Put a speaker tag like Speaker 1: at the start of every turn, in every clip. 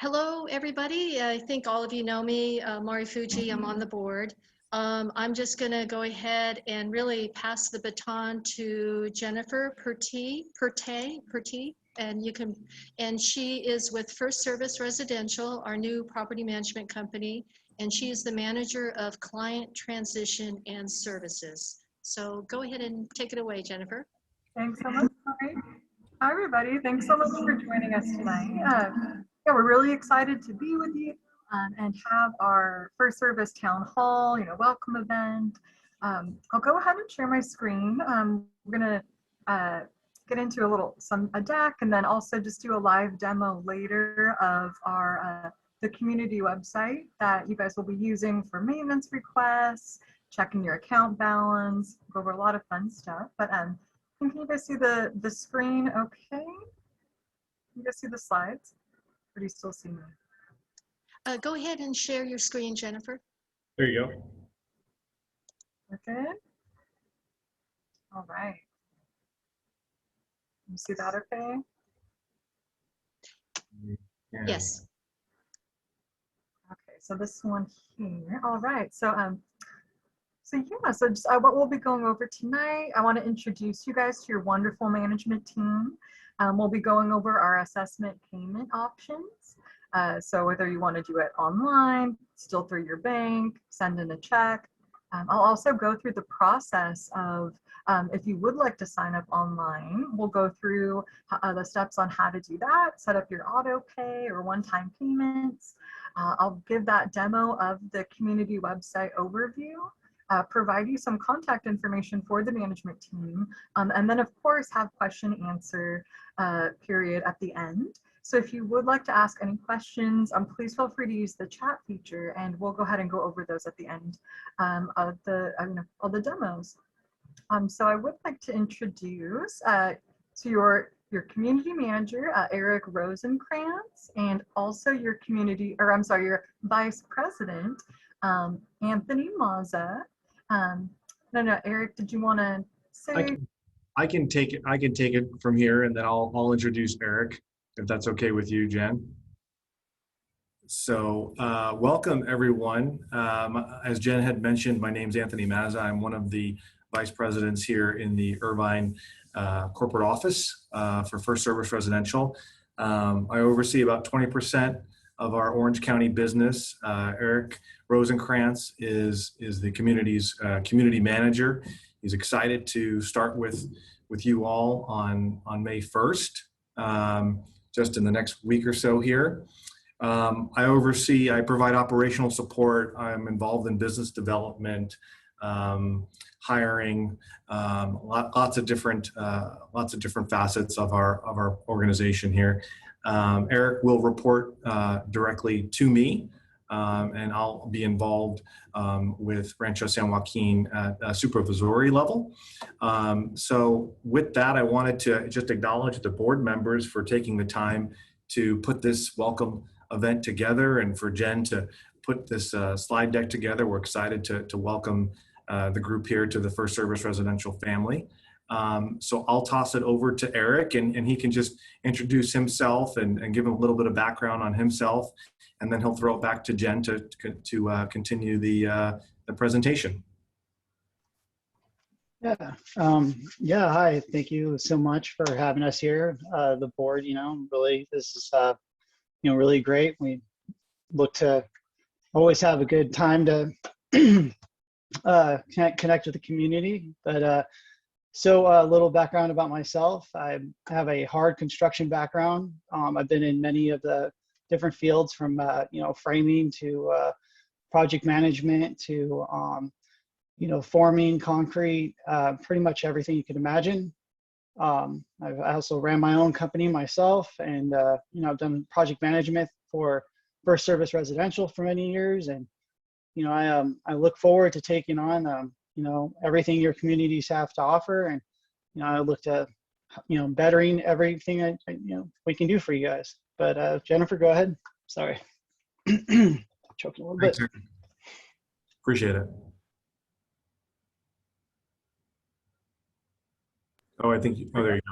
Speaker 1: Hello, everybody. I think all of you know me, Mari Fuji. I'm on the board. I'm just going to go ahead and really pass the baton to Jennifer Pertay, and she is with FirstService Residential, our new property management company, and she is the manager of client transition and services. So go ahead and take it away, Jennifer.
Speaker 2: Thanks so much, Mari. Hi, everybody. Thanks so much for joining us tonight. Yeah, we're really excited to be with you and have our FirstService Town Hall, welcome event. I'll go ahead and share my screen. We're gonna get into a deck, and then also just do a live demo later of our the community website that you guys will be using for maintenance requests, checking your account balance, go over a lot of fun stuff. But can you guys see the screen okay? Can you guys see the slides? Or do you still see me?
Speaker 1: Go ahead and share your screen, Jennifer.
Speaker 3: There you go.
Speaker 2: Okay. All right. You see that okay?
Speaker 3: Yeah.
Speaker 1: Yes.
Speaker 2: Okay, so this one here. All right. So just what we'll be going over tonight, I want to introduce you guys to your wonderful management team. We'll be going over our assessment payment options. So whether you want to do it online, still through your bank, send in a check. I'll also go through the process of if you would like to sign up online, we'll go through the steps on how to do that, set up your auto pay or one-time payments. I'll give that demo of the community website overview. Provide you some contact information for the management team, and then of course have question answer period at the end. So if you would like to ask any questions, please feel free to use the chat feature, and we'll go ahead and go over those at the end of the demos. So I would like to introduce to your community manager, Eric Rosenkrantz, and also your your vice president, Anthony Mazza. No, Eric, did you want to say?
Speaker 3: I can take it from here, and then I'll introduce Eric, if that's okay with you, Jen. So welcome everyone. As Jen had mentioned, my name's Anthony Mazza. I'm one of the vice presidents here in the Irvine corporate office for FirstService Residential. I oversee about 20% of our Orange County business. Eric Rosenkrantz is the community's community manager. He's excited to start with you all on May 1st, just in the next week or so here. I provide operational support. I'm involved in business development, hiring, lots of different facets of our organization here. Eric will report directly to me, and I'll be involved with Rancho San Joaquin at a supervisory level. So with that, I wanted to just acknowledge the board members for taking the time to put this welcome event together, and for Jen to put this slide deck together. We're excited to welcome the group here to the FirstService Residential family. So I'll toss it over to Eric, and he can just introduce himself and give a little bit of background on himself, and then he'll throw it back to Jen to continue the presentation.
Speaker 4: Yeah, hi, thank you so much for having us here. The board, really, this is, really great. We look to always have a good time to connect with the community. But so a little background about myself. I have a hard construction background. I've been in many of the different fields, from framing to project management to forming concrete, pretty much everything you could imagine. I also ran my own company myself, and I've done project management for FirstService Residential for many years, and I look forward to taking on everything your communities have to offer, and I look to bettering everything we can do for you guys. But Jennifer, go ahead. Sorry, choking a little bit.
Speaker 3: Appreciate it. Oh, I think. Oh, there you go.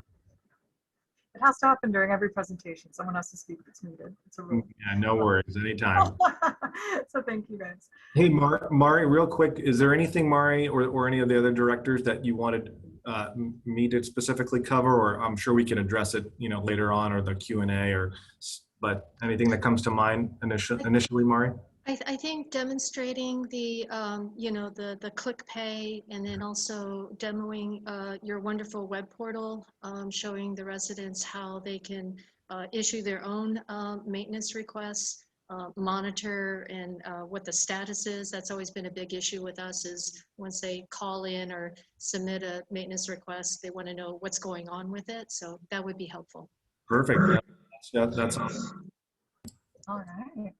Speaker 2: It has to happen during every presentation. Someone has to speak if it's needed. It's a rule.
Speaker 3: Yeah, no worries, anytime.
Speaker 2: So thank you guys.
Speaker 3: Hey, Mari, real quick, is there anything, Mari, or any of the other directors that you wanted me to specifically cover? Or I'm sure we can address it, later on, or the Q&A, but anything that comes to mind initially, Mari?
Speaker 1: I think demonstrating the, the click pay, and then also demoing your wonderful web portal, showing the residents how they can issue their own maintenance requests, monitor and what the status is. That's always been a big issue with us, is once they call in or submit a maintenance request, they want to know what's going on with it. So that would be helpful.
Speaker 3: Perfect. Yeah, that's awesome.
Speaker 2: All right.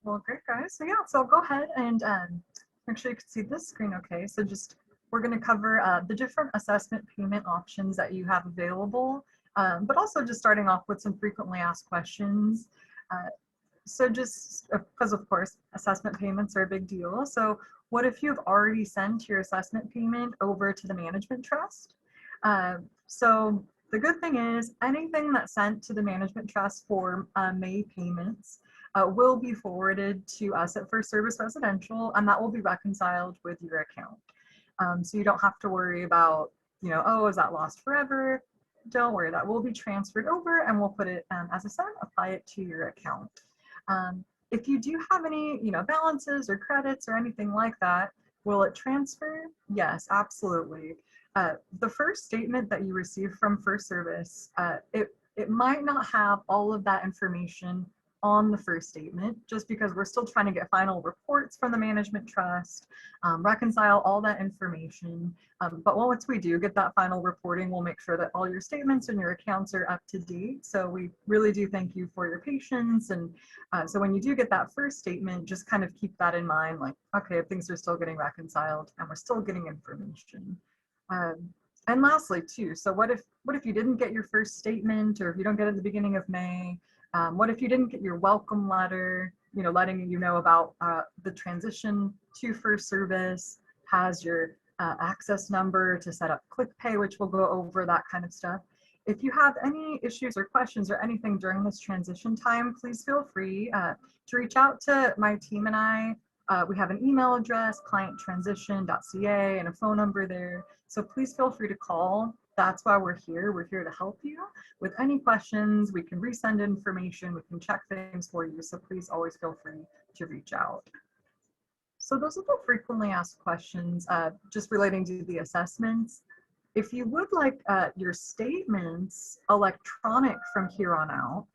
Speaker 2: Well, great, guys. So yeah, so I'll go ahead and make sure you can see this screen okay. So we're going to cover the different assessment payment options that you have available, but also just starting off with some frequently asked questions. So just because, of course, assessment payments are a big deal. So what if you've already sent your assessment payment over to the management trust? So the good thing is anything that's sent to the management trust for May payments will be forwarded to us at FirstService Residential, and that will be reconciled with your account. So you don't have to worry about, oh, is that lost forever? Don't worry, that will be transferred over, and we'll put it as a sent, apply it to your account. If you do have any, balances or credits or anything like that, will it transfer? Yes, absolutely. The first statement that you receive from FirstService, it might not have all of that information on the first statement, just because we're still trying to get final reports from the management trust, reconcile all that information. But once we do get that final reporting, we'll make sure that all your statements and your accounts are up to date. So we really do thank you for your patience. And so when you do get that first statement, just kind of keep that in mind, like, okay, things are still getting reconciled and we're still getting information. And lastly too, so what if you didn't get your first statement, or if you don't get it at the beginning of May? What if you didn't get your welcome letter, letting you know about the transition to FirstService, has your access number to set up ClickPay, which we'll go over, that kind of stuff. If you have any issues or questions or anything during this transition time, please feel free to reach out to my team and I. We have an email address, clienttransition.ca, and a phone number there. So please feel free to call. That's why we're here. We're here to help you with any questions. We can resend information. We can check things for you. So please always feel free to reach out. So those are the frequently asked questions just relating to the assessments. If you would like your statements electronic from here on out,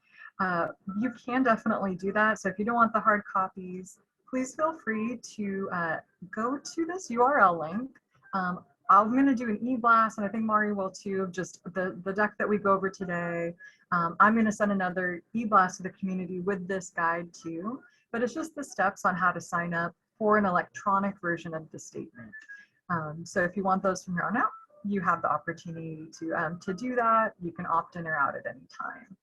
Speaker 2: you can definitely do that. So if you don't want the hard copies, please feel free to go to this URL link. I'm going to do an e-blast, and I think Mari will too, of just the deck that we go over today. I'm going to send another e-blast to the community with this guide too, but it's just the steps on how to sign up for an electronic version of the statement. So if you want those from here on out, you have the opportunity to do that. You can opt in or out at any time.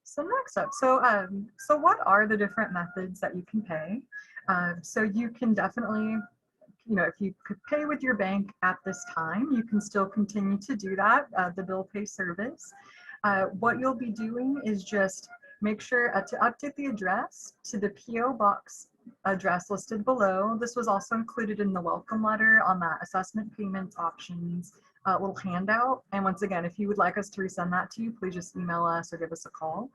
Speaker 2: So next up, so what are the different methods that you can pay? So you can definitely, if you could pay with your bank at this time, you can still continue to do that, the bill pay service. What you'll be doing is just make sure to update the address to the PO box address listed below. This was also included in the welcome letter on that assessment payment options little handout. And once again, if you would like us to resend that to you, please just email us or give us a call.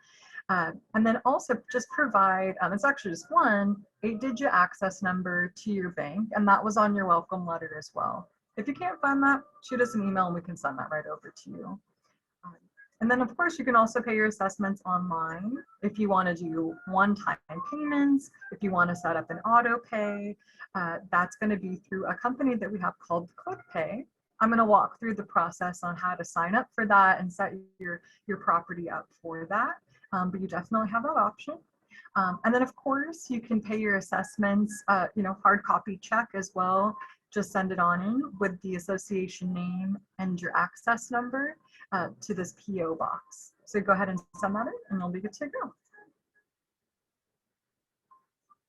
Speaker 2: And then also just provide, it's actually just one 8-digit access number to your bank, and that was on your welcome letter as well. If you can't find that, shoot us an email and we can send that right over to you. And then of course you can also pay your assessments online if you want to do one-time payments, if you want to set up an auto pay. That's going to be through a company that we have called ClickPay. I'm going to walk through the process on how to sign up for that and set your property up for that. But you definitely have that option. And then of course you can pay your assessments, hard copy check as well. Just send it on in with the association name and your access number to this PO box. So go ahead and send that in and you'll be good to go.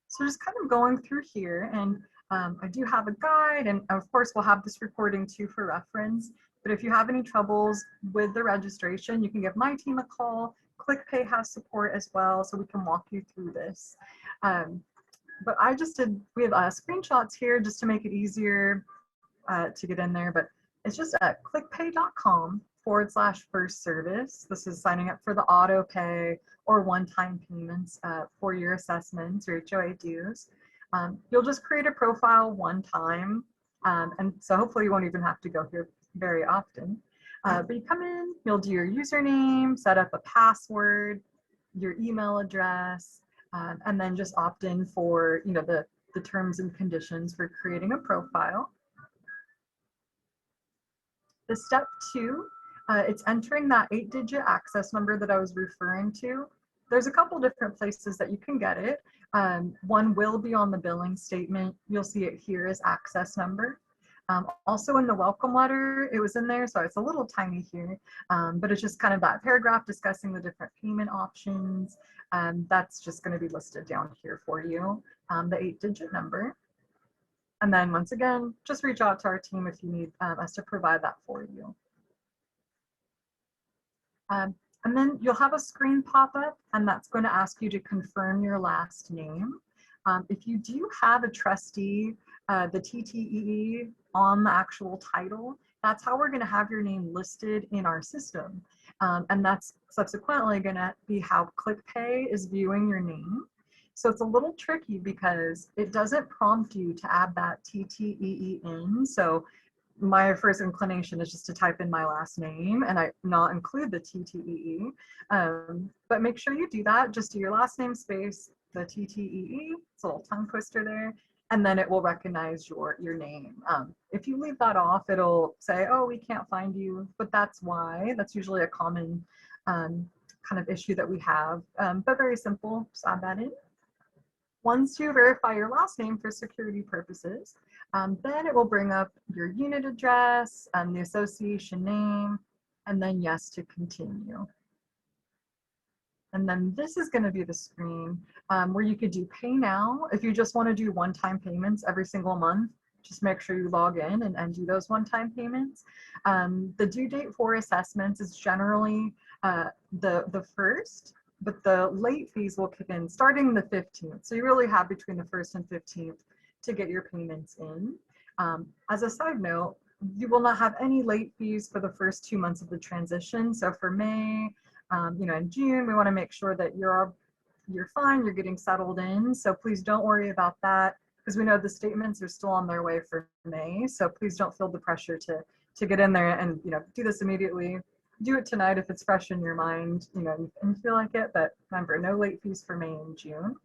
Speaker 2: So just kind of going through here, and I do have a guide, and of course we'll have this recording too for reference. But if you have any troubles with the registration, you can give my team a call. ClickPay has support as well, so we can walk you through this. But we have screenshots here just to make it easier to get in there, but it's just at clickpay.com/FirstService. This is signing up for the auto pay or one-time payments for your assessments or HOA dues. You'll just create a profile one time, and so hopefully you won't even have to go here very often. But you come in, you'll do your username, set up a password, your email address, and then just opt in for the terms and conditions for creating a profile. The step 2, it's entering that 8-digit access number that I was referring to. There's a couple different places that you can get it. One will be on the billing statement. You'll see it here as access number. Also in the welcome letter, it was in there, so it's a little tiny here, but it's just kind of that paragraph discussing the different payment options. That's just going to be listed down here for you, the 8-digit number. And then once again, just reach out to our team if you need us to provide that for you. And then you'll have a screen pop up, and that's going to ask you to confirm your last name. If you do have a trustee, the TTEE on the actual title, that's how we're going to have your name listed in our system. And that's subsequently going to be how ClickPay is viewing your name. So it's a little tricky because it doesn't prompt you to add that TTEE in. So my first inclination is just to type in my last name and not include the TTEE. But make sure you do that. Just do your last name space, the TTEE. It's a little tongue twister there. And then it will recognize your name. If you leave that off, it'll say, oh, we can't find you, but that's why. That's usually a common kind of issue that we have, but very simple, just add that in. Once you verify your last name for security purposes, then it will bring up your unit address, the association name, and then yes to continue. And then this is going to be the screen where you could do pay now. If you just want to do one-time payments every single month, just make sure you log in and do those one-time payments. The due date for assessments is generally the 1st, but the late fees will kick in starting the 15th. So you really have between the 1st and 15th to get your payments in. As a side note, you will not have any late fees for the first 2 months of the transition. So for May, in June, we want to make sure that you're fine, you're getting settled in. So please don't worry about that, because we know the statements are still on their way for May. So please don't feel the pressure to get in there and do this immediately. Do it tonight if it's fresh in your mind, and you feel like it. But remember, no late fees for May and June.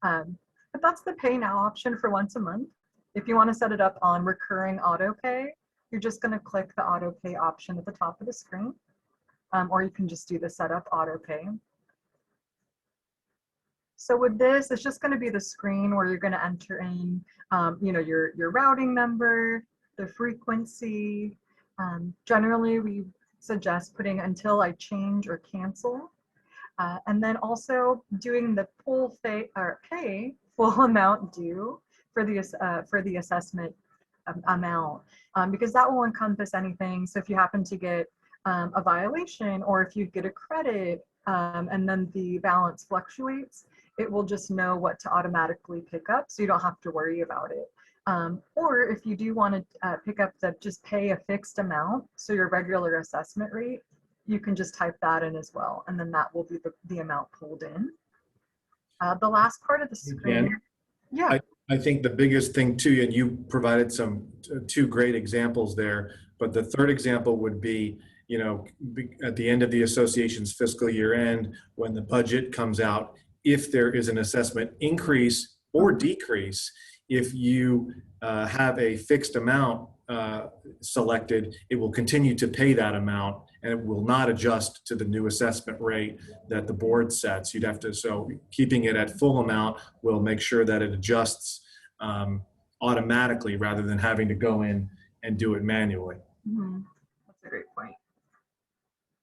Speaker 2: But that's the pay now option for once a month. If you want to set it up on recurring auto pay, you're just going to click the auto pay option at the top of the screen. Or you can just do the setup auto pay. So with this, it's just going to be the screen where you're going to enter in, your routing number, the frequency. Generally, we suggest putting until I change or cancel, and then also doing the pay full amount due for the assessment amount, because that will encompass anything. So if you happen to get a violation, or if you get a credit and then the balance fluctuates, it will just know what to automatically pick up, so you don't have to worry about it. Or if you do want to pick up just pay a fixed amount, so your regular assessment rate, you can just type that in as well, and then that will be the amount pulled in. The last part of the screen.
Speaker 3: Again,
Speaker 2: yeah.
Speaker 3: I think the biggest thing too, and you provided two great examples there, but the third example would be, at the end of the association's fiscal year end, when the budget comes out, if there is an assessment increase or decrease, if you have a fixed amount selected, it will continue to pay that amount, and it will not adjust to the new assessment rate that the board sets. You'd have to, so keeping it at full amount will make sure that it adjusts automatically rather than having to go in and do it manually.
Speaker 2: Mm-hmm. That's a great point.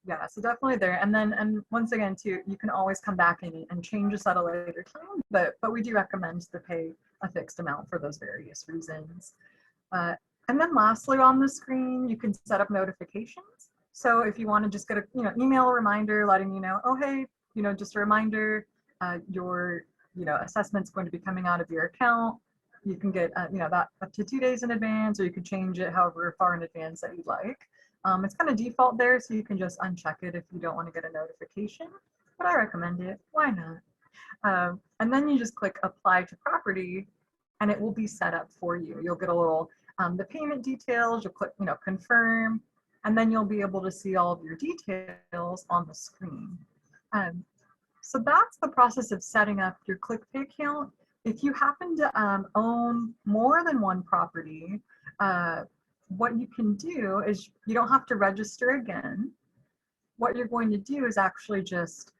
Speaker 2: Yeah, so definitely there. And then, and once again, too, you can always come back and change this at a later time, but we do recommend to pay a fixed amount for those various reasons. And then lastly, on the screen, you can set up notifications. So if you want to just get a email reminder letting you know, oh, hey, just a reminder, your assessment's going to be coming out of your account. You can get that up to 2 days in advance, or you can change it however far in advance that you'd like. It's kind of default there, so you can just uncheck it if you don't want to get a notification, but I recommend it. Why not? And then you just click apply to property, and it will be set up for you. You'll get a little the payment details. You'll click confirm, and then you'll be able to see all of your details on the screen. So that's the process of setting up your ClickPay account. If you happen to own more than one property, what you can do is you don't have to register again. What you're going to do is actually just,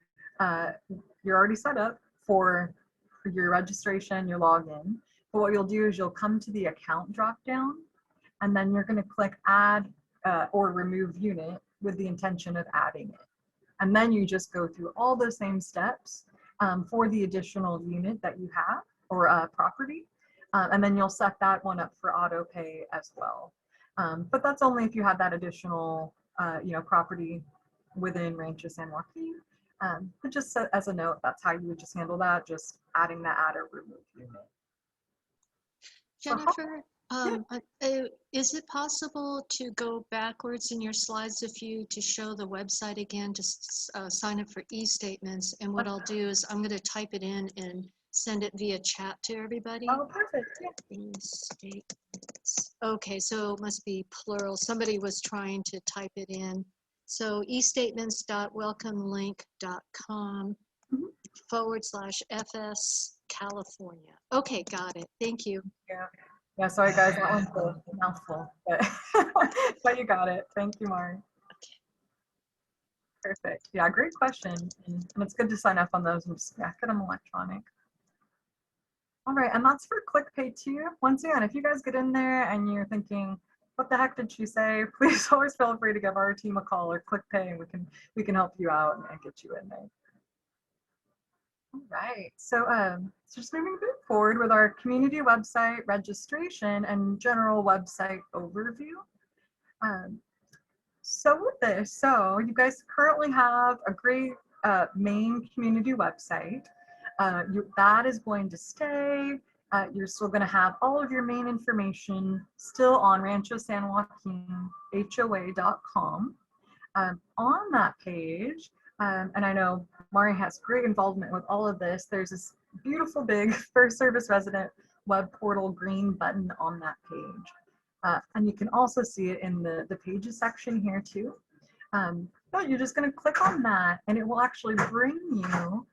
Speaker 2: you're already set up for your registration, your login. But what you'll do is you'll come to the account drop down, and then you're going to click add or remove unit with the intention of adding it. And then you just go through all those same steps for the additional unit that you have or property. And then you'll set that one up for auto pay as well. But that's only if you have that additional property within Rancho San Joaquin. But just as a note, that's how you would just handle that, just adding that add or remove unit.
Speaker 1: Jennifer, is it possible to go backwards in your slides to show the website again, just sign up for e-statements? And what I'll do is I'm going to type it in and send it via chat to everybody.
Speaker 2: Oh, perfect. Yeah.
Speaker 1: E-statements. Okay, so it must be plural. Somebody was trying to type it in. So e-statements.welcomelink.com /FS California. Okay, got it. Thank you.
Speaker 2: Yeah, sorry guys, that one's a mouthful, but, but you got it. Thank you, Mari.
Speaker 1: Okay.
Speaker 2: Perfect. Yeah, great question. And it's good to sign up on those and just get them electronic. All right, and that's for ClickPay too. Once again, if you guys get in there and you're thinking, what the heck did she say? Please always feel free to give our team a call or ClickPay, and we can help you out and get you in there. All right, so just moving forward with our community website registration and general website overview. So with this, so you guys currently have a great main community website. That is going to stay. You're still going to have all of your main information still on Rancho San Joaquin HOA.com. On that page, and I know Mari has great involvement with all of this, there's this beautiful big FirstService Resident web portal green button on that page. And you can also see it in the pages section here too. But you're just going to click on that, and it will actually bring you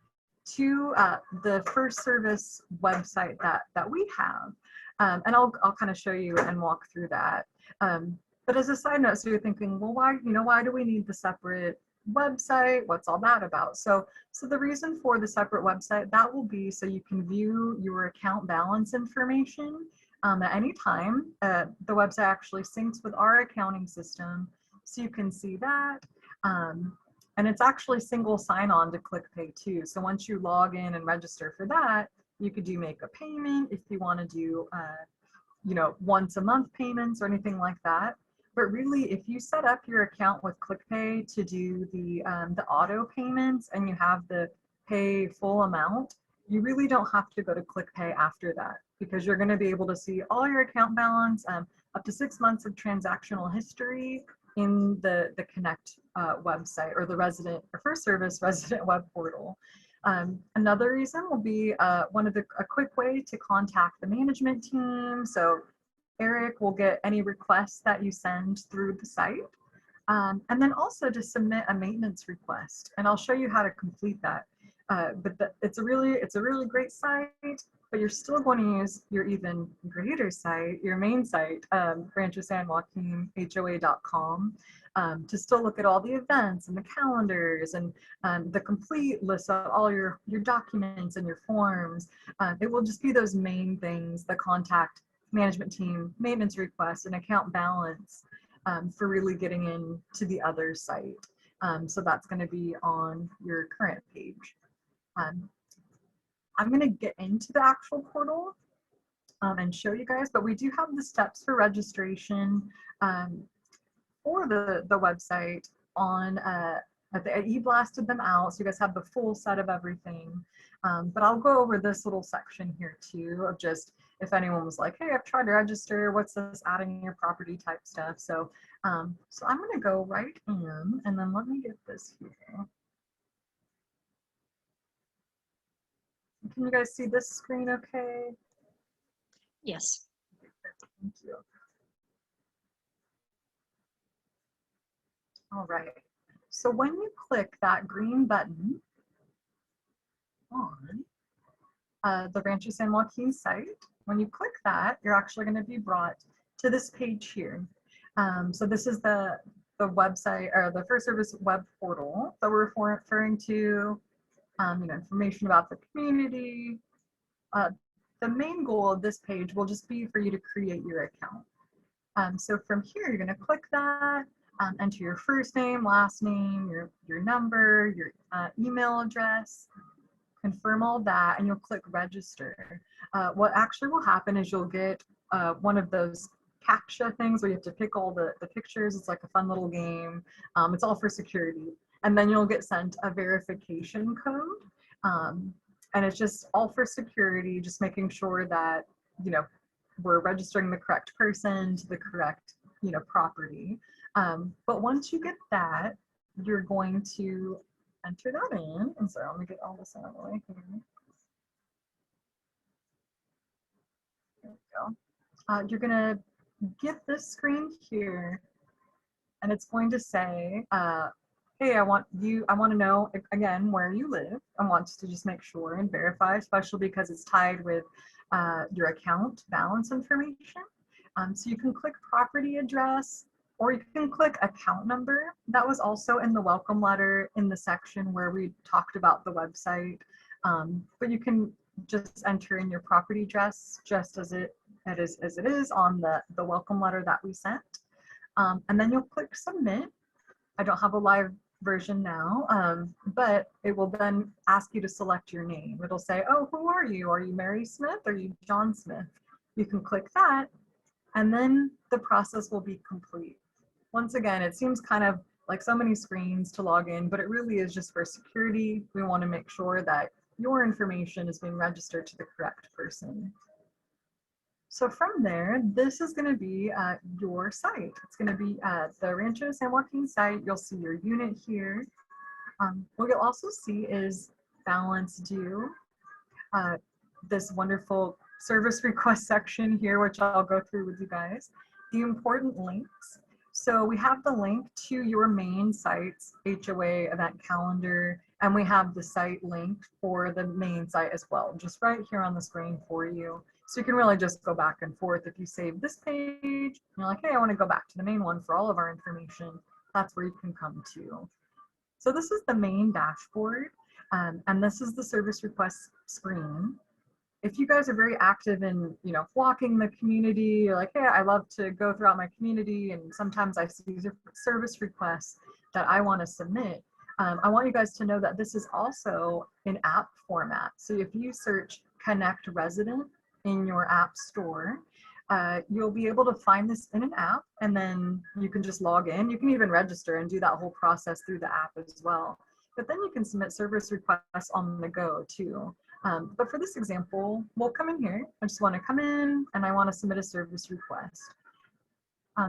Speaker 2: to the FirstService website that we have. And I'll kind of show you and walk through that. But as a side note, so you're thinking, well, why do we need the separate website? What's all that about? So the reason for the separate website, that will be so you can view your account balance information at any time. The website actually syncs with our accounting system, so you can see that. And it's actually single sign-on to ClickPay too. So once you log in and register for that, you could make a payment if you want to do, once a month payments or anything like that. But really, if you set up your account with ClickPay to do the auto payments and you have the pay full amount, you really don't have to go to ClickPay after that, because you're going to be able to see all your account balance, up to 6 months of transactional history in the Connect website, or the FirstService Resident web portal. Another reason will be a quick way to contact the management team. So Eric will get any requests that you send through the site. And then also to submit a maintenance request, and I'll show you how to complete that. But it's a really great site, but you're still going to use your even greater site, your main site, Rancho San Joaquin HOA.com, to still look at all the events and the calendars and the complete list of all your documents and your forms. It will just be those main things: the contact management team, maintenance requests, and account balance, for really getting into the other site. So that's going to be on your current page. I'm going to get into the actual portal and show you guys, but we do have the steps for registration for the website on, I e-blasted them out, so you guys have the full set of everything. But I'll go over this little section here too, of just if anyone was like, hey, I've tried to register, what's this adding your property type stuff. So, so I'm gonna go right in, and then let me get this here. Can you guys see this screen okay?
Speaker 1: Yes.
Speaker 2: Thank you. All right. So when you click that green button on the Rancho San Joaquin site, when you click that, you're actually going to be brought to this page here. So this is the website, or the FirstService web portal that we're referring to. You know, information about the community. The main goal of this page will just be for you to create your account. So from here, you're going to click that, enter your first name, last name, your number, your email address, confirm all that, and you'll click register. What actually will happen is you'll get one of those CAPTCHA things where you have to pick all the pictures. It's like a fun little game. It's all for security. And then you'll get sent a verification code. And it's just all for security, just making sure that, you know, we're registering the correct person to the correct, you know, property. But once you get that, you're going to enter that in. And so let me get all this out of the way here. There we go. You're gonna get this screen here, and it's going to say, hey, I want to know, again, where you live. I want to just make sure and verify, especially because it's tied with your account balance information. So you can click property address, or you can click account number. That was also in the welcome letter in the section where we talked about the website. But you can just enter in your property address just as it is on the welcome letter that we sent. And then you'll click submit. I don't have a live version now, but it will then ask you to select your name. It'll say, oh, who are you? Are you Mary Smith? Are you John Smith? You can click that, and then the process will be complete. Once again, it seems kind of like so many screens to log in, but it really is just for security. We want to make sure that your information is being registered to the correct person. So from there, this is going to be your site. It's going to be the Rancho San Joaquin site. You'll see your unit here. What you'll also see is balance due, this wonderful service request section here, which I'll go through with you guys. The important links. So we have the link to your main site's HOA event calendar, and we have the site link for the main site as well, just right here on the screen for you. So you can really just go back and forth. If you save this page, you're like, hey, I want to go back to the main one for all of our information. That's where you can come to. So this is the main dashboard, and this is the service request screen. If you guys are very active in, you know, walking the community, you're like, hey, I love to go throughout my community, and sometimes I see service requests that I want to submit. I want you guys to know that this is also in app format. So if you search Connect Resident in your app store, you'll be able to find this in an app, and then you can just log in. You can even register and do that whole process through the app as well. But then you can submit service requests on the go too. But for this example, we'll come in here. I just want to come in and I want to submit a service request.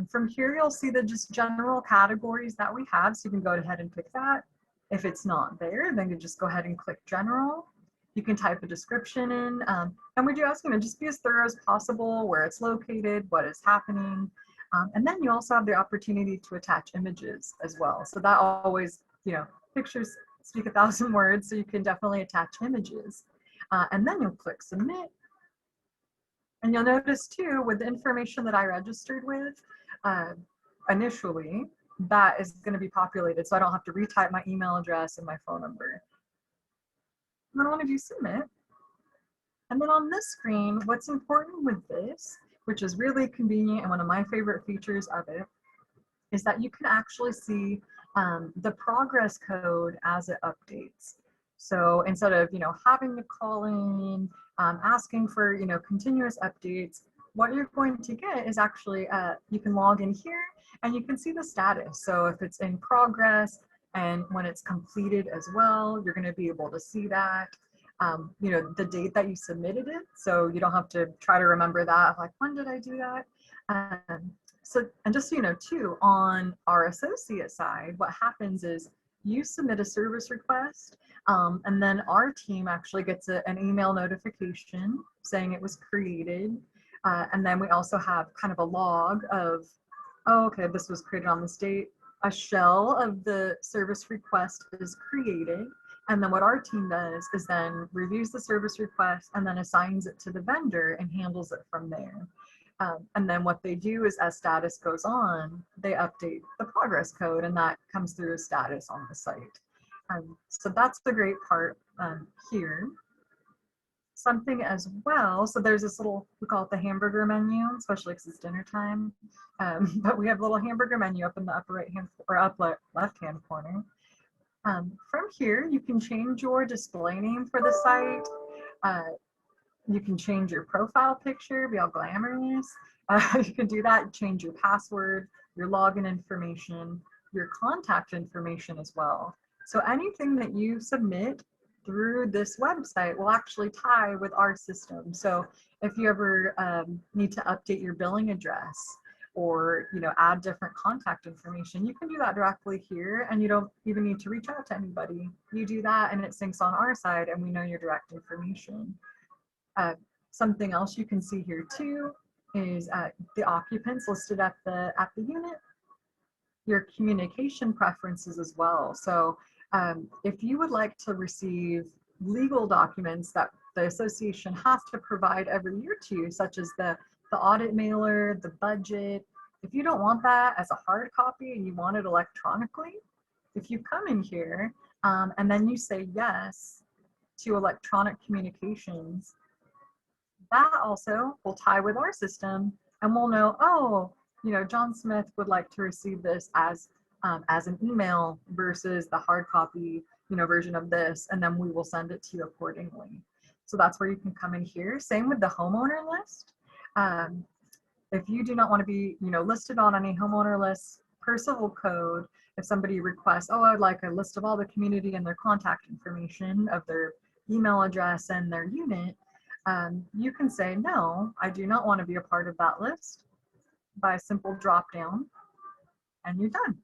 Speaker 2: From here, you'll see the just general categories that we have. So you can go ahead and pick that. If it's not there, then you just go ahead and click general. You can type a description in, and we do ask you to just be as thorough as possible, where it's located, what is happening. And then you also have the opportunity to attach images as well. So that always, you know, pictures speak 1,000 words, so you can definitely attach images. And then you'll click submit. And you'll notice too, with the information that I registered with initially, that is going to be populated, so I don't have to retype my email address and my phone number. And then I want to do submit. And then on this screen, what's important with this, which is really convenient and one of my favorite features of it, is that you can actually see the progress code as it updates. So instead of, having to call in, asking for, continuous updates, what you're going to get is actually, you can log in here and you can see the status. So if it's in progress and when it's completed as well, you're going to be able to see that. The date that you submitted it. So you don't have to try to remember that, like, when did I do that? And just so you know too, on our associate side, what happens is you submit a service request, and then our team actually gets an email notification saying it was created. And then we also have kind of a log of, oh, okay, this was created on this date. A shell of the service request is created. And then what our team does is then reviews the service request and then assigns it to the vendor and handles it from there. And then what they do is, as status goes on, they update the progress code, and that comes through as status on the site. So that's the great part here. Something as well, so there's this little, we call it the hamburger menu, especially because it's dinner time. But we have a little hamburger menu up in the upper right hand or left hand corner. From here, you can change your display name for the site. You can change your profile picture, be all glamorous. You can do that, change your password, your login information, your contact information as well. So anything that you submit through this website will actually tie with our system. So if you ever need to update your billing address or add different contact information, you can do that directly here, and you don't even need to reach out to anybody. You do that and it syncs on our side, and we know your direct information. Something else you can see here too is the occupants listed at the unit, your communication preferences as well. So if you would like to receive legal documents that the association has to provide every year to you, such as the audit mailer, the budget, if you don't want that as a hard copy and you want it electronically, if you come in here and then you say yes to electronic communications, that also will tie with our system, and we'll know, oh, John Smith would like to receive this as an email versus the hard copy, version of this, and then we will send it to you accordingly. So that's where you can come in here. Same with the homeowner list. If you do not want to be, listed on any homeowner lists per civil code, if somebody requests, oh, I'd like a list of all the community and their contact information of their email address and their unit, you can say, no, I do not want to be a part of that list by a simple drop down, and you're done.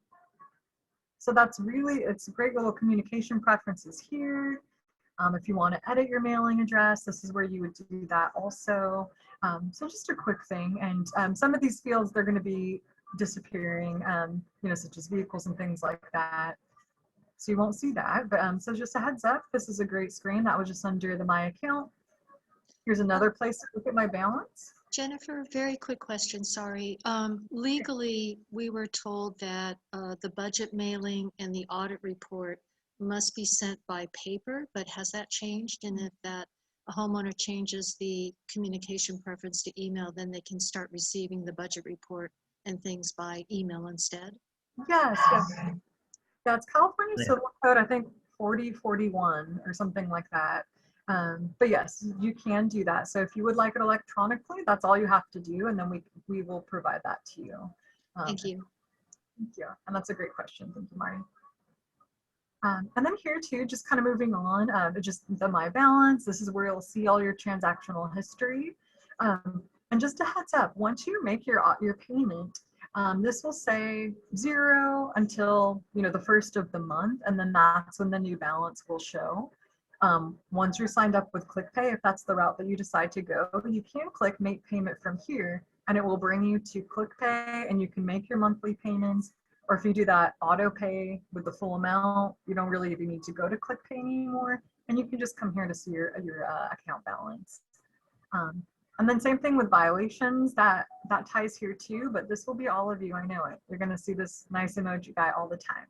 Speaker 2: So that's really, it's a great little communication preferences here. If you want to edit your mailing address, this is where you would do that also. So just a quick thing. And some of these fields, they're going to be disappearing, such as vehicles and things like that. So you won't see that. But so just a heads up, this is a great screen. That was just under the My Account. Here's another place to look at my balance.
Speaker 1: Jennifer, very quick question, sorry. Legally, we were told that the budget mailing and the audit report must be sent by paper, but has that changed? And if that a homeowner changes the communication preference to email, then they can start receiving the budget report and things by email instead?
Speaker 2: Yes, yes. Yeah, it's California Civil Code, I think 4041 or something like that. But yes, you can do that. So if you would like it electronically, that's all you have to do, and then we will provide that to you.
Speaker 1: Thank you.
Speaker 2: Thank you. And that's a great question. Thank you, Marty. And then here too, just kind of moving on, just the My Balance. This is where you'll see all your transactional history. And just a heads up, once you make your payment, this will say 0 until the first of the month, and then that's when the new balance will show. Once you're signed up with ClickPay, if that's the route that you decide to go, you can click Make Payment from here, and it will bring you to ClickPay, and you can make your monthly payments. Or if you do that auto pay with the full amount, you don't really even need to go to ClickPay anymore, and you can just come here to see your account balance. And then same thing with violations, that ties here too, but this will be all of you, I know it. You're gonna see this nice emoji guy all the time.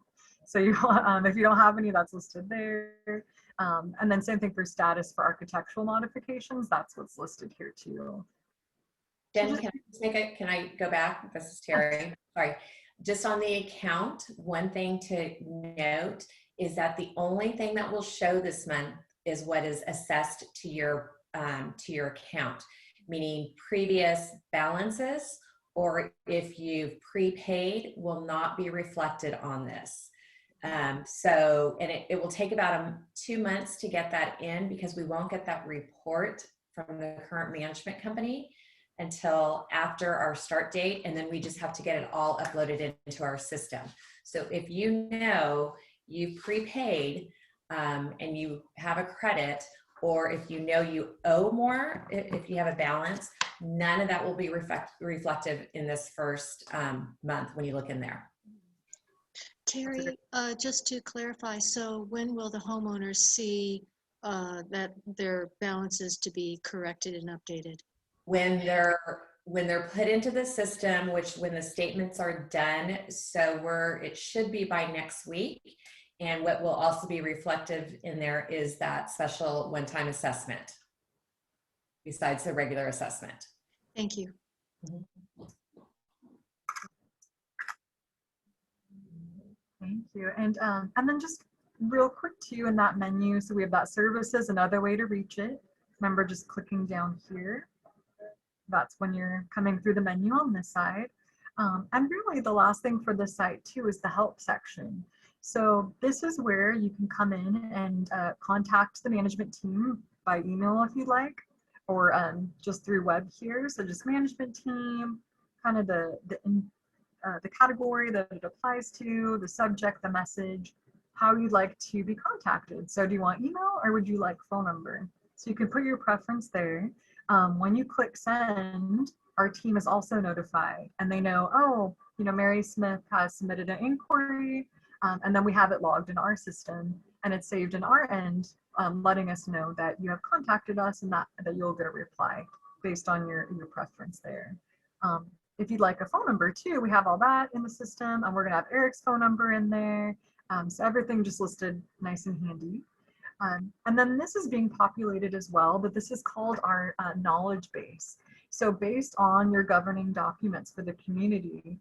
Speaker 2: So you, if you don't have any, that's listed there. And then same thing for status for architectural modifications, that's what's listed here too.
Speaker 5: Jen, can I go back? This is Terry. Sorry. just on the account, one thing to note is that the only thing that will show this month is what is assessed to your account, meaning previous balances, or if you've prepaid, will not be reflected on this. And it will take about 2 months to get that in, because we won't get that report from the current management company until after our start date, and then we just have to get it all uploaded into our system. So if you know you've prepaid and you have a credit, or if you know you owe more, if you have a balance, none of that will be reflective in this first month when you look in there.
Speaker 1: Terry, just to clarify, so when will the homeowners see that their balance is to be corrected and updated?
Speaker 5: When they're put into the system, which when the statements are done, so it should be by next week. And what will also be reflective in there is that special one-time assessment besides the regular assessment.
Speaker 1: Thank you.
Speaker 5: Mm-hmm.
Speaker 2: Thank you. And then just real quick too, in that menu, so we have that services, another way to reach it. Remember just clicking down here. That's when you're coming through the menu on this side. And really the last thing for this site too is the help section. So this is where you can come in and contact the management team by email if you'd like, or just through web here. So just management team, kind of the category that it applies to, the subject, the message, how you'd like to be contacted. So do you want email or would you like phone number? So you can put your preference there. When you click send, our team is also notified and they know, oh, Mary Smith has submitted an inquiry, and then we have it logged in our system and it's saved in our end, letting us know that you have contacted us and that you'll get a reply based on your preference there. If you'd like a phone number too, we have all that in the system, and we're gonna have Eric's phone number in there. So everything just listed nice and handy. And then this is being populated as well, but this is called our knowledge base. So based on your governing documents for the community,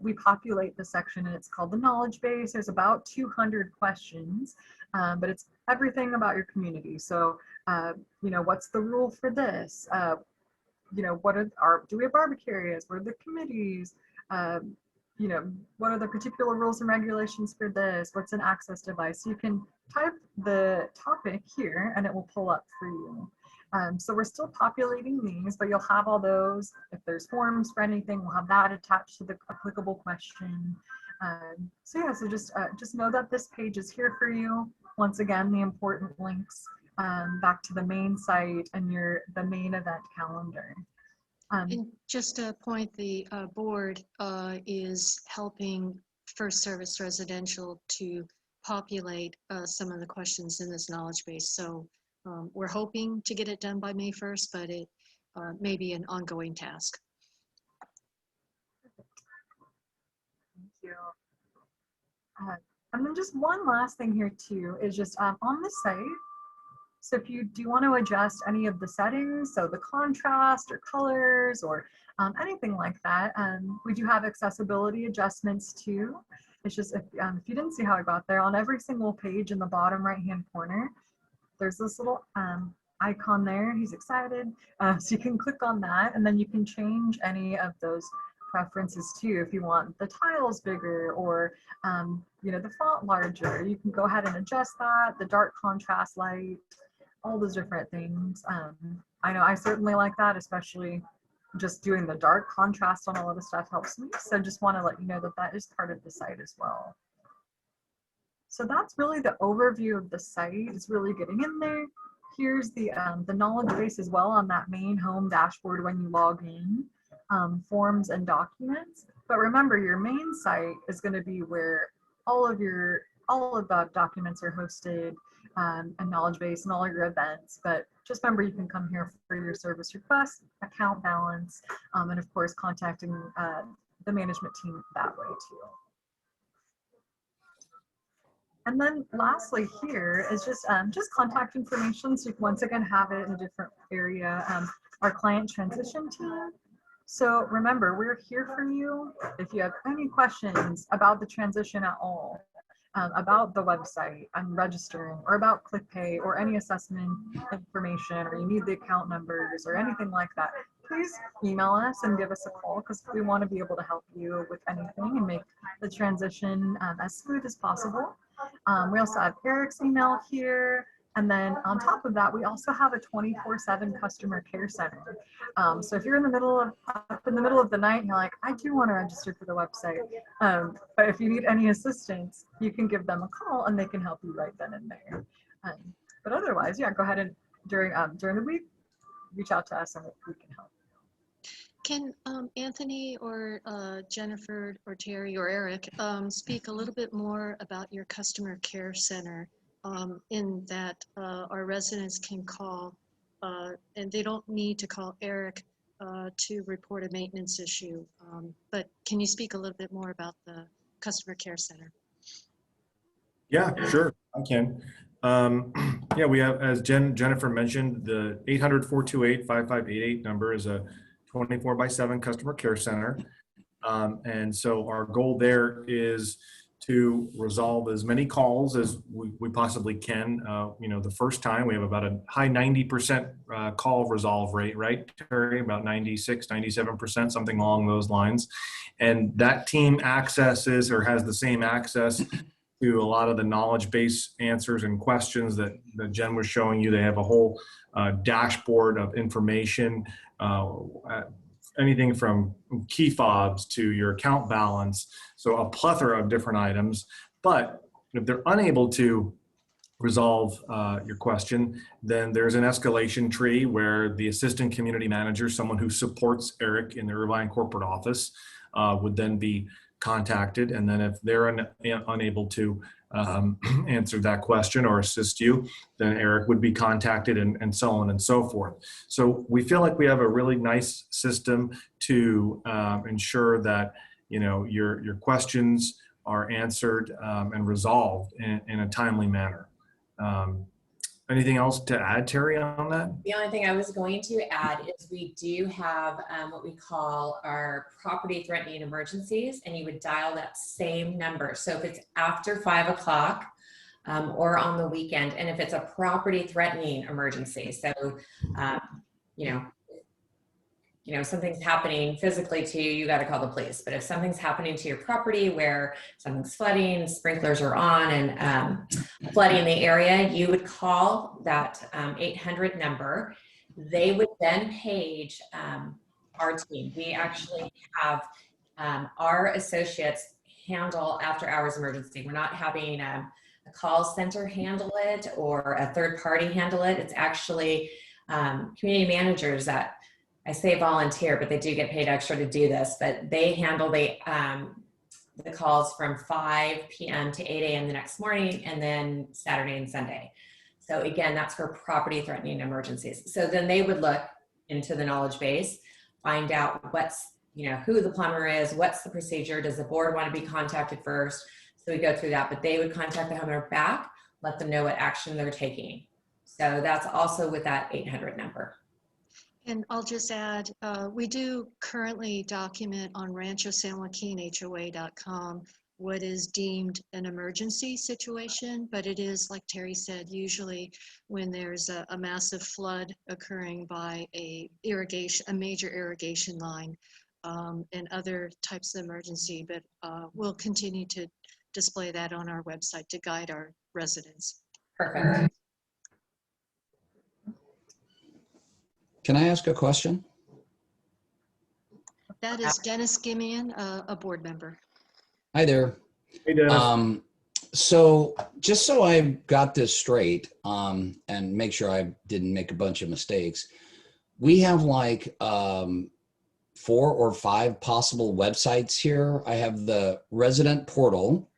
Speaker 2: we populate the section and it's called the knowledge base. There's about 200 questions, but it's everything about your community. So, what's the rule for this? Do we have barbecue areas? What are the committees? What are the particular rules and regulations for this? What's an access device? So you can type the topic here and it will pull up for you. So we're still populating these, but you'll have all those. If there's forms for anything, we'll have that attached to the applicable question. So just know that this page is here for you. Once again, the important links back to the main site and the main event calendar.
Speaker 1: And just a point, the board is helping FirstService Residential to populate some of the questions in this knowledge base. So we're hoping to get it done by May 1st, but it may be an ongoing task.
Speaker 2: Thank you. And then just one last thing here too is just on the site. So if you do want to adjust any of the settings, so the contrast or colors or anything like that, we do have accessibility adjustments too. It's just if you didn't see how I got there, on every single page in the bottom right-hand corner, there's this little icon there. He's excited. So you can click on that and then you can change any of those preferences too. If you want the tiles bigger or the font larger, you can go ahead and adjust that, the dark contrast light, all those different things. I know I certainly like that, especially just doing the dark contrast on all of the stuff helps me. So just want to let you know that that is part of the site as well. So that's really the overview of the site. It's really getting in there. Here's the knowledge base as well on that main home dashboard when you log in, forms and documents. But remember, your main site is going to be where all of the documents are hosted, and knowledge base and all of your events. But just remember, you can come here for your service request, account balance, and of course contacting the management team that way too. And then lastly here is just contact information. So you can once again have it in a different area. Our client transition team So remember, we're here for you. If you have any questions about the transition at all, about the website and registering, or about ClickPay, or any assessment information, or you need the account numbers or anything like that, please email us and give us a call, because we want to be able to help you with anything and make the transition as smooth as possible. We also have Eric's email here. And then on top of that, we also have a 24/7 customer care center. So if you're up in the middle of the night and you're like, I do want to register for the website, but if you need any assistance, you can give them a call and they can help you right then and there. But otherwise, yeah, go ahead and during the week, reach out to us and we can help.
Speaker 1: Can Anthony or Jennifer or Terry or Eric speak a little bit more about your customer care center, in that our residents can call, and they don't need to call Eric to report a maintenance issue. But can you speak a little bit more about the customer care center?
Speaker 3: Yeah, sure, I can. Yeah, we have, as Jennifer mentioned, the 800-428-5588 number is a 24/7 customer care center. And so our goal there is to resolve as many calls as we possibly can. The first time we have about a high 90% call resolve rate, right, Terry? About 96, 97%, something along those lines. And that team accesses or has the same access to a lot of the knowledge base answers and questions that Jen was showing you. They have a whole dashboard of information, anything from key fobs to your account balance. So a plethora of different items. But if they're unable to resolve your question, then there's an escalation tree where the assistant community manager, someone who supports Eric in the Irvine corporate office, would then be contacted. And then if they're unable to answer that question or assist you, then Eric would be contacted, and so on and so forth. So we feel like we have a really nice system to ensure that your questions are answered and resolved in a timely manner. Anything else to add, Terry, on that?
Speaker 5: The only thing I was going to add is we do have what we call our property threatening emergencies, and you would dial that same number. So if it's after 5 o'clock or on the weekend, and if it's a property threatening emergency, so something's happening physically to you, you got to call the police. But if something's happening to your property where something's flooding, sprinklers are on and flooding the area, you would call that 800 number. They would then page our team. We actually have our associates handle after hours emergency. We're not having a call center handle it or a third party handle it. It's actually community managers that, I say volunteer, but they do get paid extra to do this, but they handle the calls from 5 p.m. to 8 a.m. the next morning, and then Saturday and Sunday. So again, that's for property threatening emergencies. So then they would look into the knowledge base, find out what's, who the plumber is, what's the procedure, does the board want to be contacted first? So we go through that, but they would contact the homeowner back, let them know what action they're taking. So that's also with that 800 number.
Speaker 1: And I'll just add, we do currently document on Rancho San Joaquin HOA.com what is deemed an emergency situation, but it is, like Terry said, usually when there's a massive flood occurring by a major irrigation line, and other types of emergency. But we'll continue to display that on our website to guide our residents.
Speaker 5: Perfect.
Speaker 6: Can I ask a question?
Speaker 1: That is Dennis Gimian, a board member.
Speaker 6: Hi there.
Speaker 3: Hey, Dennis.
Speaker 6: So just so I got this straight, and make sure I didn't make a bunch of mistakes, we have like 4 or 5 possible websites here. I have the resident portal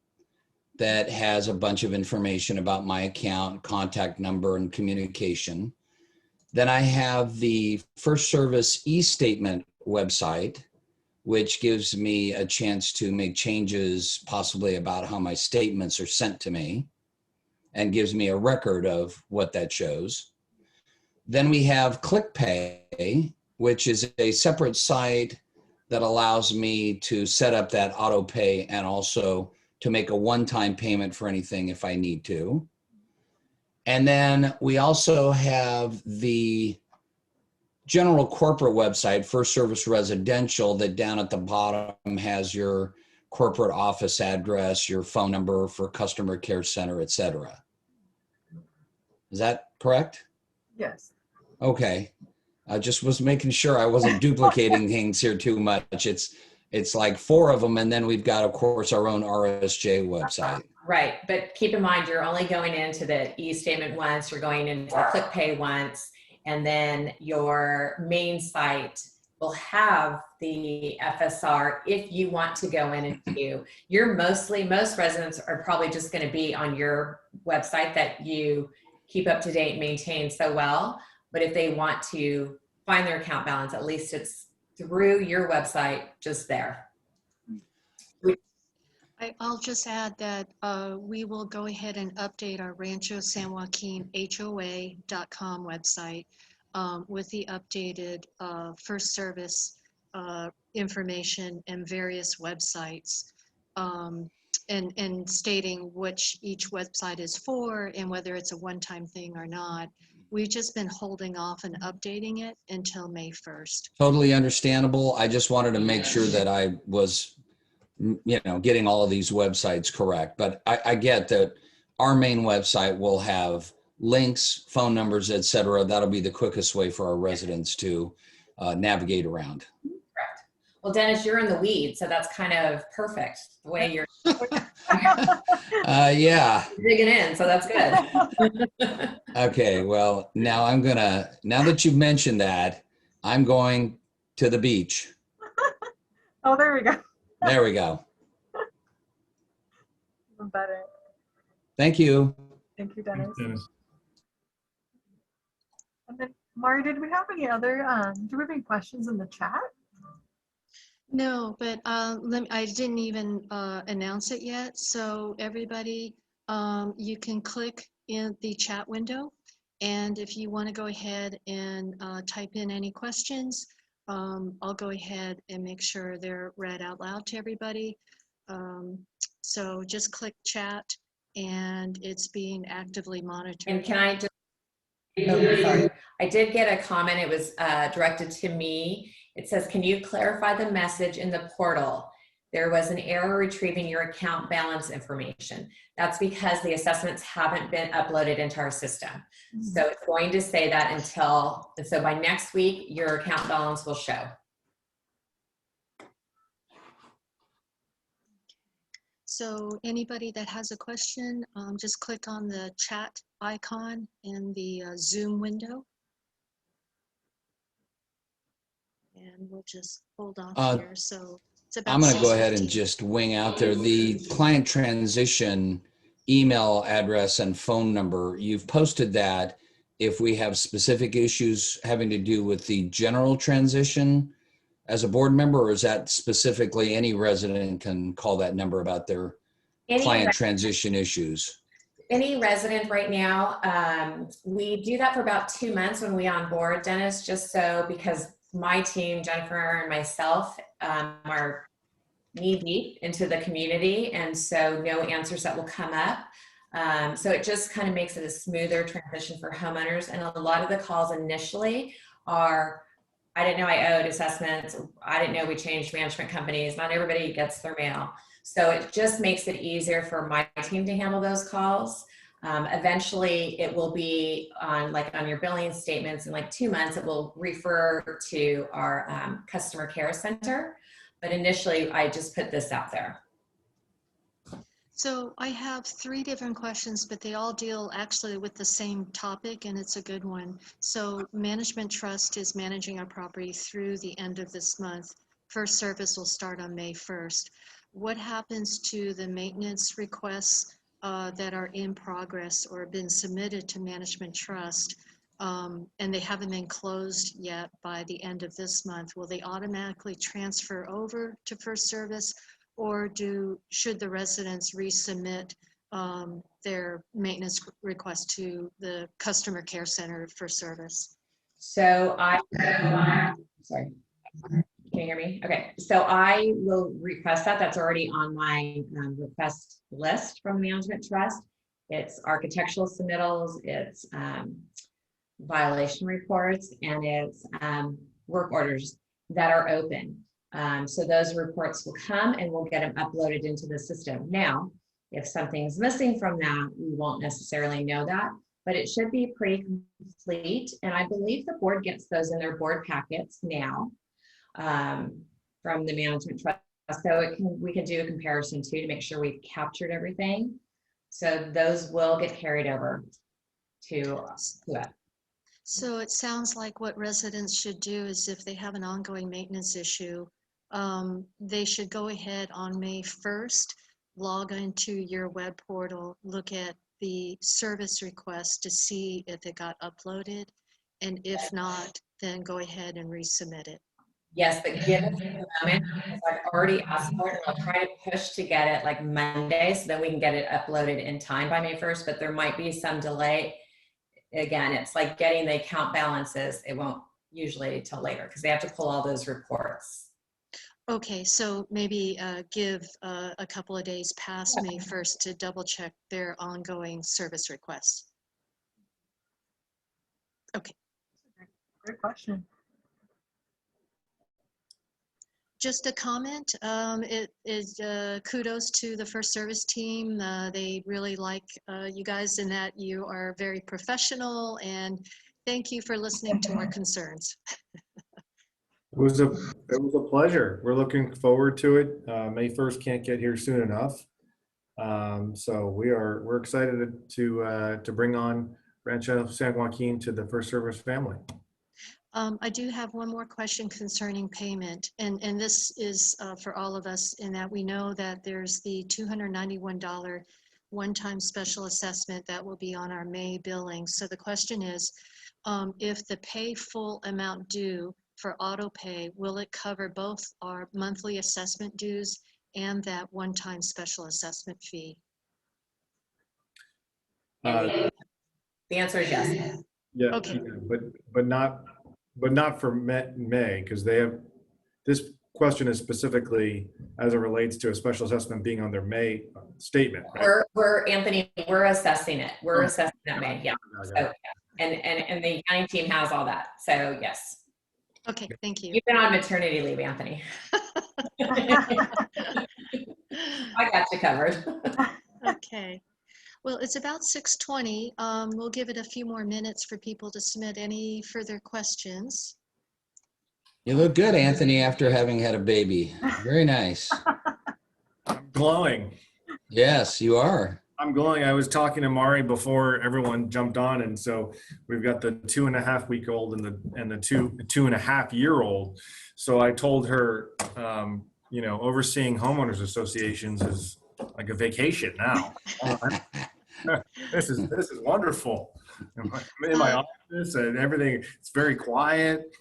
Speaker 6: that has a bunch of information about my account, contact number, and communication. Then I have the FirstService e-statement website, which gives me a chance to make changes possibly about how my statements are sent to me and gives me a record of what that shows. Then we have ClickPay, which is a separate site that allows me to set up that auto pay and also to make a one-time payment for anything if I need to. And then we also have the general corporate website, FirstService Residential, that down at the bottom has your corporate office address, your phone number for customer care center, et cetera. Is that correct?
Speaker 2: Yes.
Speaker 6: Okay. I just was making sure I wasn't duplicating things here too much. It's like 4 of them, and then we've got, of course, our own RSJ website.
Speaker 5: Right, but keep in mind, you're only going into the e-statement once, you're going into the click pay once, and then your main site will have the FSR if you want to go in and do. Most residents are probably just going to be on your website that you keep up to date and maintain so well. But if they want to find their account balance, at least it's through your website, just there.
Speaker 1: I'll just add that we will go ahead and update our Rancho San Joaquin HOA.com website with the updated FirstService information and various websites, and stating which each website is for and whether it's a one-time thing or not. We've just been holding off and updating it until May 1st.
Speaker 6: Totally understandable. I just wanted to make sure that I was, getting all of these websites correct. But I get that our main website will have links, phone numbers, et cetera. That'll be the quickest way for our residents to navigate around.
Speaker 5: Correct. Well, Dennis, you're in the weeds, so that's kind of perfect the way you're
Speaker 6: Yeah.
Speaker 5: digging in, so that's good.
Speaker 6: Okay. Well, now now that you've mentioned that, I'm going to the beach.
Speaker 2: Oh, there we go.
Speaker 6: There we go.
Speaker 2: Even better.
Speaker 6: Thank you.
Speaker 2: Thank you, Dennis.
Speaker 3: Thanks, Dennis.
Speaker 2: And then, Mari, did we have any other, do we have any questions in the chat?
Speaker 1: No, but I didn't even announce it yet. So everybody, you can click in the chat window. And if you want to go ahead and type in any questions, I'll go ahead and make sure they're read out loud to everybody. So just click chat, and it's being actively monitored.
Speaker 5: And can I just, oh, sorry. I did get a comment. It was directed to me. It says, can you clarify the message in the portal? There was an error retrieving your account balance information. That's because the assessments haven't been uploaded into our system. So it's going to say that so by next week, your account balance will show.
Speaker 1: So anybody that has a question, just click on the chat icon in the Zoom window. And we'll just hold on here. So it's about
Speaker 6: I'm going to go ahead and
Speaker 1: 6:15.
Speaker 6: just wing out there. The client transition email address and phone number, you've posted that if we have specific issues having to do with the general transition as a board member, or is that specifically any resident can call that number about their client transition issues?
Speaker 5: Any resident right now, we do that for about 2 months when we onboard, Dennis, just so because my team, Jennifer and myself, are knee deep into the community, and so no answers that will come up. So it just kind of makes it a smoother transition for homeowners. And a lot of the calls initially are, I didn't know I owed assessments. I didn't know we changed management companies. Not everybody gets their mail. So it just makes it easier for my team to handle those calls. Eventually it will be on your billing statements in 2 months, it will refer to our customer care center. But initially I just put this out there.
Speaker 1: So I have 3 different questions, but they all deal actually with the same topic, and it's a good one. So Management Trust is managing our property through the end of this month. FirstService will start on May 1st. What happens to the maintenance requests that are in progress or been submitted to Management Trust, and they haven't been closed yet by the end of this month? Will they automatically transfer over to FirstService, or should the residents resubmit their maintenance request to the customer care center for service?
Speaker 5: So sorry. Can you hear me? Okay, so I will request that. That's already on my request list from the Management Trust. It's architectural submittals, it's violation reports, and it's work orders that are open. So those reports will come and we'll get them uploaded into the system. Now, if something's missing from that, we won't necessarily know that, but it should be pretty complete. And I believe the board gets those in their board packets now from the Management Trust. So we can do a comparison too to make sure we've captured everything. So those will get carried over to that.
Speaker 1: So it sounds like what residents should do is if they have an ongoing maintenance issue, they should go ahead on May 1st, log into your web portal, look at the service request to see if it got uploaded. And if not, then go ahead and resubmit it.
Speaker 5: Yes, but give us a moment. I've already asked for it. I'll try to push to get it like Monday so that we can get it uploaded in time by May 1st, but there might be some delay. Again, it's like getting the account balances. It won't usually till later because they have to pull all those reports.
Speaker 1: Okay, so maybe give a couple of days past May 1st to double check their ongoing service requests. Okay.
Speaker 2: Great question.
Speaker 1: Just a comment, it is kudos to the FirstService team. They really like you guys in that you are very professional, and thank you for listening to our concerns.
Speaker 3: It was a pleasure. We're looking forward to it. May 1st can't get here soon enough. So we're excited to bring on Rancho San Joaquin to the FirstService family.
Speaker 1: I do have one more question concerning payment, and this is for all of us in that we know that there's the $291 one-time special assessment that will be on our May billing. So the question is, if the pay full amount due for auto pay, will it cover both our monthly assessment dues and that one-time special assessment fee?
Speaker 5: The answer is yes.
Speaker 3: Yeah,
Speaker 1: Okay.
Speaker 3: yeah, but not for May, because they have, this question is specifically as it relates to a special assessment being on their May statement, right?
Speaker 5: We're Anthony, we're assessing it. We're assessing that May, yeah. So, and the accounting team has all that. So yes.
Speaker 1: Okay, thank you.
Speaker 5: You've been on maternity leave, Anthony. I got you covered.
Speaker 1: Okay. Well, it's about 6:20. We'll give it a few more minutes for people to submit any further questions.
Speaker 6: You look good, Anthony, after having had a baby. Very nice.
Speaker 3: I'm glowing.
Speaker 6: Yes, you are.
Speaker 3: I'm glowing. I was talking to Mari before everyone jumped on, and so we've got the 2.5-week-old and the 2.5-year-old. So I told her, overseeing homeowners associations is like a vacation now. This is wonderful. I'm in my office and everything. It's very quiet.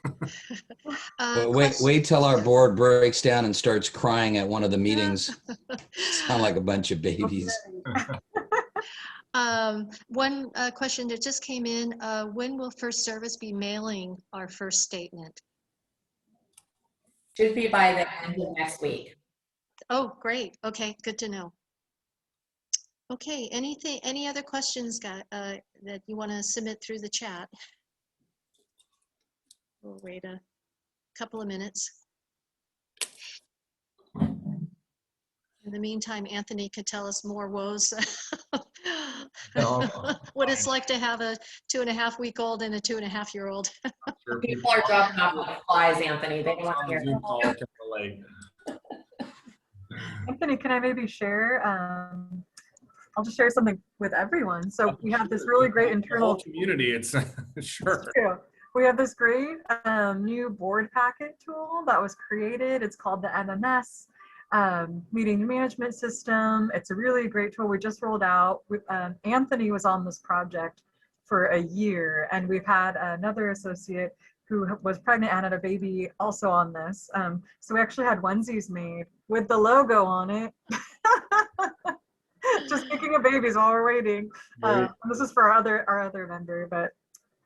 Speaker 6: Wait till our board breaks down and starts crying at one of the meetings. Sound like a bunch of babies.
Speaker 1: One question that just came in, when will FirstService be mailing our first statement?
Speaker 5: Should be by the end of next week.
Speaker 1: Oh, great. Okay, good to know. Okay, any other questions that you want to submit through the chat? We'll wait a couple of minutes. In the meantime, Anthony could tell us more woes. What it's like to have a 2.5-week-old and a 2.5-year-old.
Speaker 5: People are dropping off like flies, Anthony. They want to hear.
Speaker 2: Anthony, can I maybe share? I'll just share something with everyone. So we have this really great internal
Speaker 3: community. It's sure.
Speaker 2: We have this great new board packet tool that was created. It's called the MMS Meeting Management System. It's a really great tool we just rolled out. Anthony was on this project for a year, and we've had another associate who was pregnant and had a baby also on this. So we actually had onesies made with the logo on it. Just thinking of babies while we're waiting. This is for our other vendor, but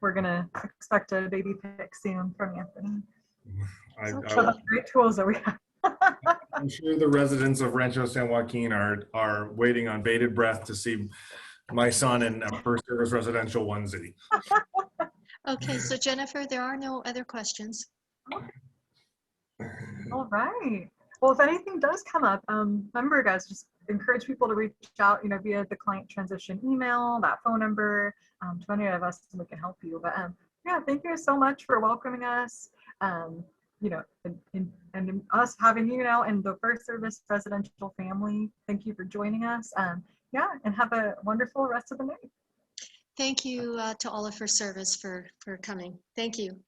Speaker 2: we're gonna expect a baby pic soon from Anthony. So that's great tools that we have.
Speaker 3: I'm sure the residents of Rancho San Joaquin are waiting on bated breath to see my son in a FirstService Residential onesie.
Speaker 1: Okay, so Jennifer, there are no other questions.
Speaker 2: All right. Well, if anything does come up, remember, guys, just encourage people to reach out, via the client transition email, that phone number, to any of us, so we can help you. But yeah, thank you so much for welcoming us. And us having you now in the FirstService Residential family. Thank you for joining us. Yeah, and have a wonderful rest of the night.
Speaker 1: Thank you to all of FirstService for coming. Thank you.